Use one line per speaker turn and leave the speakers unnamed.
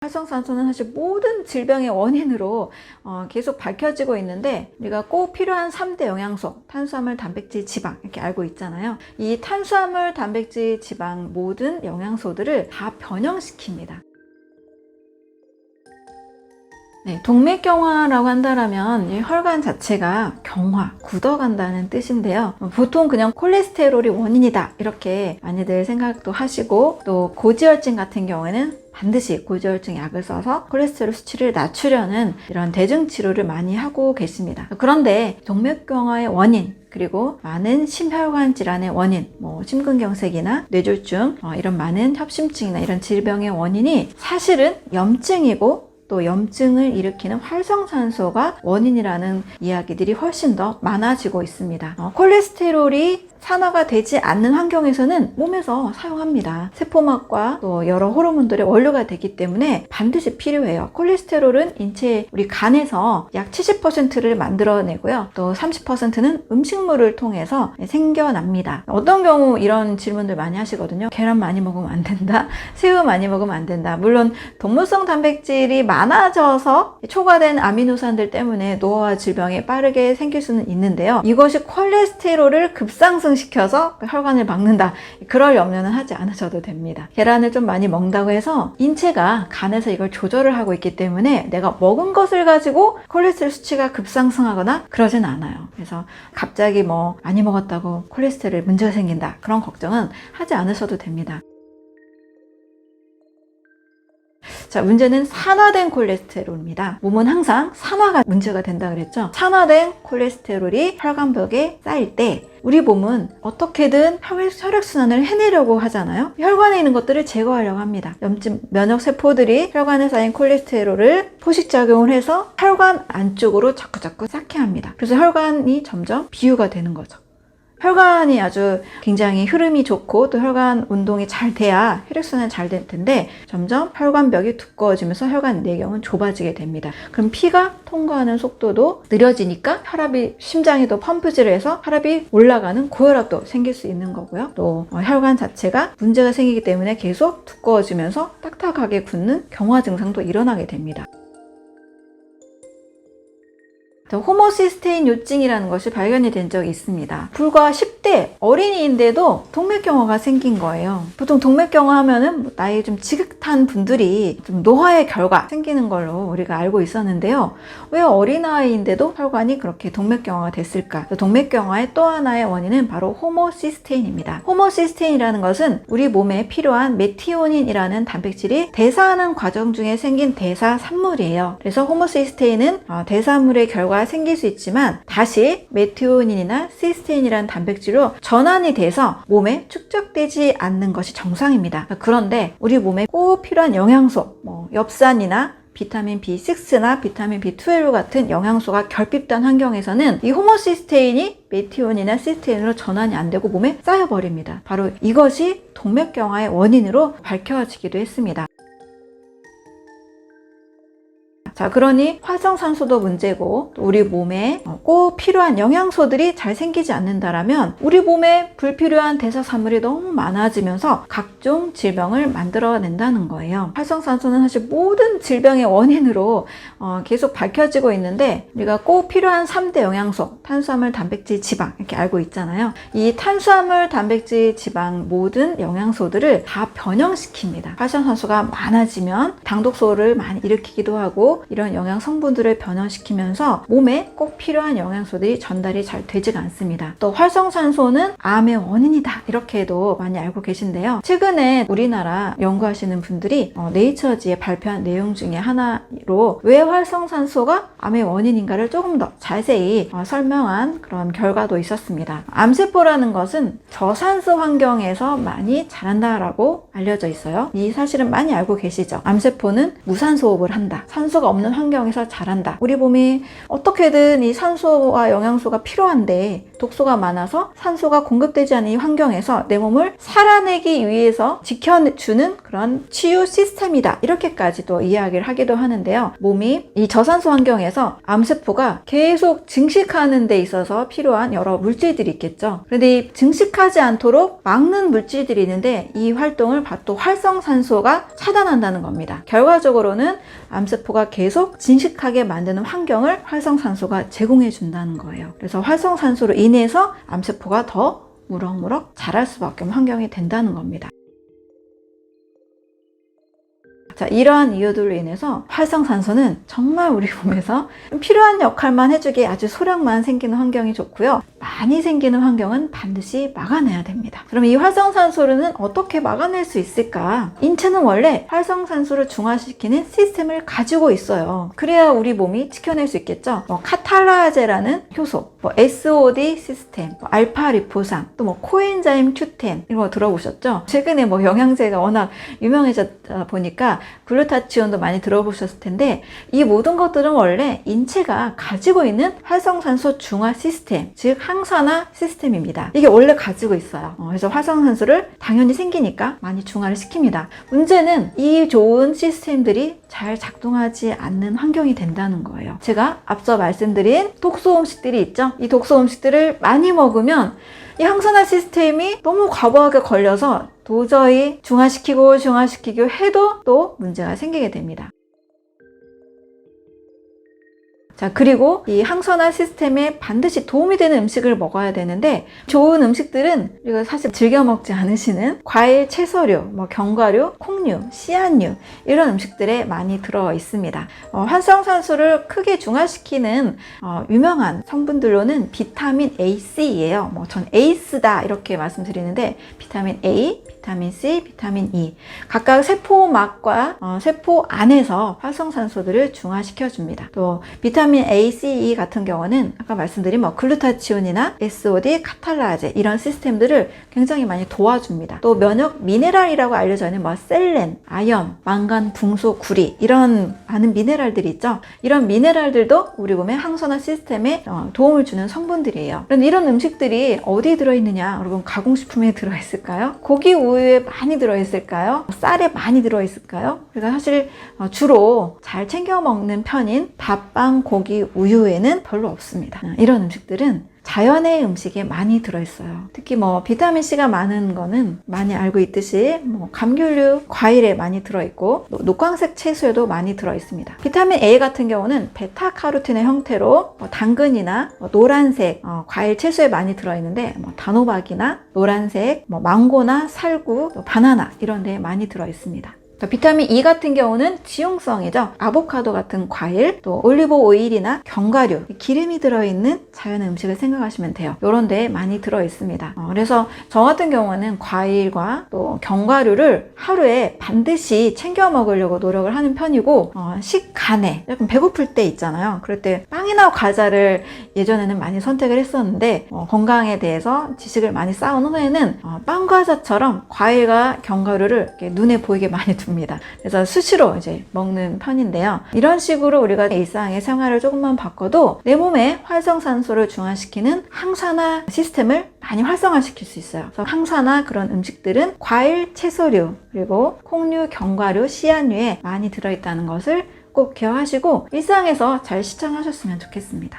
활성산소는 사실 모든 질병의 원인으로 계속 밝혀지고 있는데, 우리가 꼭 필요한 3대 영양소, 탄수화물, 단백질, 지방 이렇게 알고 있잖아요. 이 탄수화물, 단백질, 지방 모든 영양소들을 다 변형시킵니다. 네, 동맥경화라고 한다면 이 혈관 자체가 경화, 굳어간다는 뜻인데요. 보통 그냥 콜레스테롤이 원인이다 이렇게 많이들 생각도 하시고, 또 고지혈증 같은 경우에는 반드시 고지혈증 약을 써서 콜레스테롤 수치를 낮추려는 이런 대증 치료를 많이 하고 계십니다. 그런데 동맥경화의 원인, 그리고 많은 심혈관 질환의 원인, 심근경색이나 뇌졸중, 이런 많은 협심증이나 이런 질병의 원인이 사실은 염증이고, 또 염증을 일으키는 활성산소가 원인이라는 이야기들이 훨씬 더 많아지고 있습니다. 콜레스테롤이 산화가 되지 않는 환경에서는 몸에서 사용합니다. 세포막과 또 여러 호르몬들의 원료가 되기 때문에 반드시 필요해요. 콜레스테롤은 인체 우리 간에서 약 70%를 만들어내고요. 또 30%는 음식물을 통해서 생겨납니다. 어떤 경우 이런 질문들 많이 하시거든요. 계란 많이 먹으면 안 된다. 새우 많이 먹으면 안 된다. 물론 동물성 단백질이 많아져서 초과된 아미노산들 때문에 노화와 질병이 빠르게 생길 수는 있는데요. 이것이 콜레스테롤을 급상승시켜서 혈관을 막는다. 그럴 염려는 하지 않으셔도 됩니다. 계란을 좀 많이 먹는다고 해서 인체가 간에서 이걸 조절을 하고 있기 때문에 내가 먹은 것을 가지고 콜레스테롤 수치가 급상승하거나 그러진 않아요. 그래서 갑자기 많이 먹었다고 콜레스테롤에 문제가 생긴다. 그런 걱정은 하지 않으셔도 됩니다. 자, 문제는 산화된 콜레스테롤입니다. 몸은 항상 산화가 문제가 된다 그랬죠. 산화된 콜레스테롤이 혈관벽에 쌓일 때 우리 몸은 어떻게든 혈액순환을 해내려고 하잖아요. 혈관에 있는 것들을 제거하려고 합니다. 염증 면역세포들이 혈관에 쌓인 콜레스테롤을 포식작용을 해서 혈관 안쪽으로 자꾸자꾸 쌓게 합니다. 그래서 혈관이 점점 비유가 되는 거죠. 혈관이 아주 굉장히 흐름이 좋고 또 혈관 운동이 잘 돼야 혈액순환이 잘 될 텐데, 점점 혈관벽이 두꺼워지면서 혈관 내경은 좁아지게 됩니다. 그럼 피가 통과하는 속도도 느려지니까 혈압이, 심장이 더 펌프질을 해서 혈압이 올라가는 고혈압도 생길 수 있는 거고요. 또 혈관 자체가 문제가 생기기 때문에 계속 두꺼워지면서 딱딱하게 굳는 경화 증상도 일어나게 됩니다. 호모시스테인 요증이라는 것이 발견이 된 적이 있습니다. 불과 10대 어린이인데도 동맥경화가 생긴 거예요. 보통 동맥경화 하면은 나이 좀 지긋한 분들이 좀 노화의 결과 생기는 걸로 우리가 알고 있었는데요. 왜 어린아이인데도 혈관이 그렇게 동맥경화가 됐을까? 동맥경화의 또 하나의 원인은 바로 호모시스테인입니다. 호모시스테인이라는 것은 우리 몸에 필요한 메티오닌이라는 단백질이 대사하는 과정 중에 생긴 대사 산물이에요. 그래서 호모시스테인은 대사물의 결과 생길 수 있지만 다시 메티오닌이나 시스테인이라는 단백질로 전환이 돼서 몸에 축적되지 않는 것이 정상입니다. 그런데 우리 몸에 꼭 필요한 영양소, 엽산이나 비타민 B6나 비타민 B12 같은 영양소가 결핍된 환경에서는 이 호모시스테인이 메티오닌이나 시스테인으로 전환이 안 되고 몸에 쌓여버립니다. 바로 이것이 동맥경화의 원인으로 밝혀지기도 했습니다. 자, 그러니 활성산소도 문제고 우리 몸에 꼭 필요한 영양소들이 잘 생기지 않는다라면 우리 몸에 불필요한 대사산물이 너무 많아지면서 각종 질병을 만들어낸다는 거예요. 활성산소는 사실 모든 질병의 원인으로 계속 밝혀지고 있는데, 우리가 꼭 필요한 3대 영양소, 탄수화물, 단백질, 지방 이렇게 알고 있잖아요. 이 탄수화물, 단백질, 지방 모든 영양소들을 다 변형시킵니다. 활성산소가 많아지면 당독소를 많이 일으키기도 하고 이런 영양 성분들을 변형시키면서 몸에 꼭 필요한 영양소들이 전달이 잘 되지가 않습니다. 또 활성산소는 암의 원인이다 이렇게도 많이 알고 계신데요. 최근에 우리나라 연구하시는 분들이 네이처지에 발표한 내용 중에 하나로 왜 활성산소가 암의 원인인가를 조금 더 자세히 설명한 그런 결과도 있었습니다. 암세포라는 것은 저산소 환경에서 많이 자란다라고 알려져 있어요. 이 사실은 많이 알고 계시죠? 암세포는 무산소 호흡을 한다. 산소가 없는 환경에서 자란다. 우리 몸이 어떻게든 이 산소와 영양소가 필요한데 독소가 많아서 산소가 공급되지 않는 이 환경에서 내 몸을 살아내기 위해서 지켜주는 그런 치유 시스템이다. 이렇게까지도 이야기를 하기도 하는데요. 몸이 이 저산소 환경에서 암세포가 계속 증식하는 데 있어서 필요한 여러 물질들이 있겠죠. 그런데 이 증식하지 않도록 막는 물질들이 있는데 이 활동을 또 활성산소가 차단한다는 겁니다. 결과적으로는 암세포가 계속 증식하게 만드는 환경을 활성산소가 제공해 준다는 거예요. 그래서 활성산소로 인해서 암세포가 더 무럭무럭 자랄 수밖에 없는 환경이 된다는 겁니다. 자, 이러한 이유들로 인해서 활성산소는 정말 우리 몸에서 필요한 역할만 해주기에 아주 소량만 생기는 환경이 좋고요. 많이 생기는 환경은 반드시 막아내야 됩니다. 그럼 이 활성산소는 어떻게 막아낼 수 있을까? 인체는 원래 활성산소를 중화시키는 시스템을 가지고 있어요. 그래야 우리 몸이 지켜낼 수 있겠죠. 카탈라제라는 효소, SOD 시스템, 알파 리포산, 또 코엔자임 Q10 이런 거 들어보셨죠? 최근에 영양제가 워낙 유명해졌다 보니까 글루타치온도 많이 들어보셨을 텐데 이 모든 것들은 원래 인체가 가지고 있는 활성산소 중화 시스템, 즉 항산화 시스템입니다. 이게 원래 가지고 있어요. 그래서 활성산소를 당연히 생기니까 많이 중화를 시킵니다. 문제는 이 좋은 시스템들이 잘 작동하지 않는 환경이 된다는 거예요. 제가 앞서 말씀드린 독소 음식들이 있죠? 이 독소 음식들을 많이 먹으면 이 항산화 시스템이 너무 과부하게 걸려서 도저히 중화시키고 해도 또 문제가 생기게 됩니다. 자, 그리고 이 항산화 시스템에 반드시 도움이 되는 음식을 먹어야 되는데 좋은 음식들은 우리가 사실 즐겨 먹지 않으시는 과일, 채소류, 견과류, 콩류, 씨앗류 이런 음식들에 많이 들어 있습니다. 활성산소를 크게 중화시키는 유명한 성분들로는 비타민 A, C예요. 전 에이스다 이렇게 말씀드리는데 비타민 A, 비타민 C, 비타민 E 각각 세포막과 세포 안에서 활성산소들을 중화시켜줍니다. 또 비타민 A, C, E 같은 경우는 아까 말씀드린 글루타치온이나 SOD, 카탈라제 이런 시스템들을 굉장히 많이 도와줍니다. 또 면역 미네랄이라고 알려져 있는 셀렌, 아연, 망간, 붕소, 구리 이런 많은 미네랄들이 있죠. 이런 미네랄들도 우리 몸의 항산화 시스템에 도움을 주는 성분들이에요. 그런데 이런 음식들이 어디에 들어있느냐? 여러분 가공식품에 들어있을까요? 고기, 우유에 많이 들어있을까요? 쌀에 많이 들어있을까요? 그래서 사실 주로 잘 챙겨 먹는 편인 밥, 빵, 고기, 우유에는 별로 없습니다. 이런 음식들은 자연의 음식에 많이 들어있어요. 특히 비타민C가 많은 거는 많이 알고 있듯이 감귤류, 과일에 많이 들어있고 녹광색 채소에도 많이 들어있습니다. 비타민 A 같은 경우는 베타카로틴의 형태로 당근이나 노란색 과일, 채소에 많이 들어있는데 단호박이나 노란색 망고나 살구, 바나나 이런 데에 많이 들어있습니다. 비타민 E 같은 경우는 지용성이죠. 아보카도 같은 과일, 또 올리브 오일이나 견과류, 기름이 들어있는 자연의 음식을 생각하시면 돼요. 이런 데에 많이 들어있습니다. 그래서 저 같은 경우는 과일과 또 견과류를 하루에 반드시 챙겨 먹으려고 노력을 하는 편이고 식간에 약간 배고플 때 있잖아요. 그럴 때 빵이나 과자를 예전에는 많이 선택을 했었는데 건강에 대해서 지식을 많이 쌓은 후에는 빵, 과자처럼 과일과 견과류를 이렇게 눈에 보이게 많이 둡니다. 그래서 수시로 이제 먹는 편인데요. 이런 식으로 우리가 일상의 생활을 조금만 바꿔도 내 몸에 활성산소를 중화시키는 항산화 시스템을 많이 활성화시킬 수 있어요. 그래서 항산화 그런 음식들은 과일, 채소류, 그리고 콩류, 견과류, 씨앗류에 많이 들어있다는 것을 꼭 기억하시고 일상에서 잘 실천하셨으면 좋겠습니다.